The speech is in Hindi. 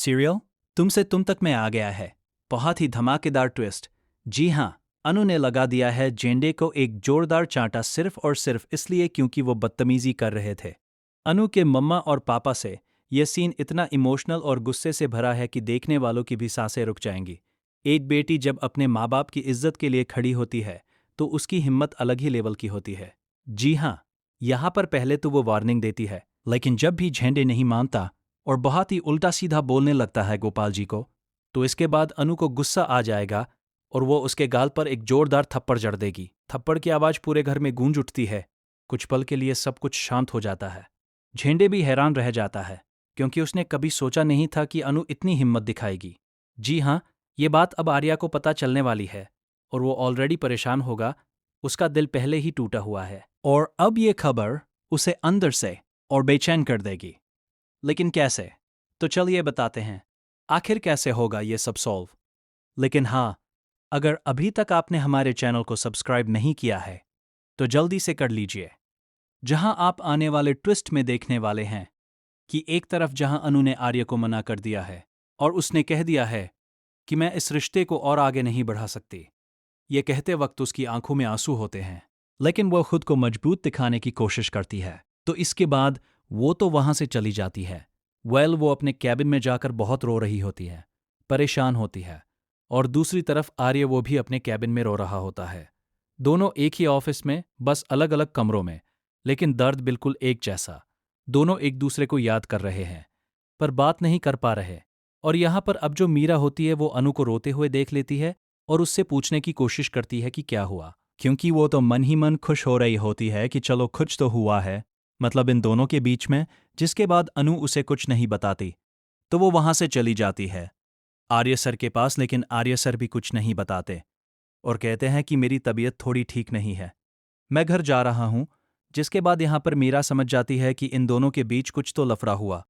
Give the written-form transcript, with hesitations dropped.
सीरियल तुमसे तुम तक में आ गया है। बहुत ही धमाकेदार ट्विस्ट। जी हाँ, अनु ने लगा दिया है जेंडे को एक जोरदार चांटा सिर्फ और सिर्फ इसलिए क्योंकि वो बदतमीजी कर रहे थे। अनु के मम्मा और पापा से यह सीन इतना इमोशनल और गुस्से से भरा है कि देखने वालों की भी सांसें रुक जाएंगी। एक बेटी जब अपने माँ बाप की इज्जत के लिए खड़ी होती है तो उसकी हिम्मत अलग ही लेवल की होती है। जी हाँ, यहाँ पर पहले तो वो वार्निंग देती है, लेकिन जब भी झेंडे नहीं मानता और बहुत ही उल्टा सीधा बोलने लगता है गोपाल जी को, तो इसके बाद अनु को गुस्सा आ जाएगा और वो उसके गाल पर एक जोरदार थप्पड़ जड़ देगी। थप्पड़ की आवाज पूरे घर में गूंज उठती है। कुछ पल के लिए सब कुछ शांत हो जाता है। झेंडे भी हैरान रह जाता है क्योंकि उसने कभी सोचा नहीं था कि अनु इतनी हिम्मत दिखाएगी। जी हाँ, ये बात अब आर्या को पता चलने वाली है और वो ऑलरेडी परेशान होगा। उसका दिल पहले ही टूटा हुआ है और अब ये खबर उसे अंदर से और बेचैन कर देगी। लेकिन कैसे? तो चलिए बताते हैं आखिर कैसे होगा ये सब सॉल्व। लेकिन हाँ, अगर अभी तक आपने हमारे चैनल को सब्सक्राइब नहीं किया है तो जल्दी से कर लीजिए। जहां आप आने वाले ट्विस्ट में देखने वाले हैं कि एक तरफ जहां अनु ने आर्य को मना कर दिया है और उसने कह दिया है कि मैं इस रिश्ते को और आगे नहीं बढ़ा सकती। ये कहते वक्त उसकी आंखों में आंसू होते हैं, लेकिन वो खुद को मजबूत दिखाने की कोशिश करती है। तो इसके बाद वो तो वहां से चली जाती है। वो अपने कैबिन में जाकर बहुत रो रही होती है, परेशान होती है। और दूसरी तरफ आर्य वो भी अपने कैबिन में रो रहा होता है। दोनों एक ही ऑफिस में, बस अलग अलग कमरों में, लेकिन दर्द बिल्कुल एक जैसा। दोनों एक दूसरे को याद कर रहे हैं पर बात नहीं कर पा रहे। और यहाँ पर अब जो मीरा होती है वो अनु को रोते हुए देख लेती है और उससे पूछने की कोशिश करती है कि क्या हुआ, क्योंकि वो तो मन ही मन खुश हो रही होती है कि चलो कुछ तो हुआ है, मतलब इन दोनों के बीच में। जिसके बाद अनु उसे कुछ नहीं बताती तो वो वहां से चली जाती है आर्य सर के पास। लेकिन आर्य सर भी कुछ नहीं बताते और कहते हैं कि मेरी तबीयत थोड़ी ठीक नहीं है, मैं घर जा रहा हूं। जिसके बाद यहां पर मीरा समझ जाती है कि इन दोनों के बीच कुछ तो लफड़ा हुआ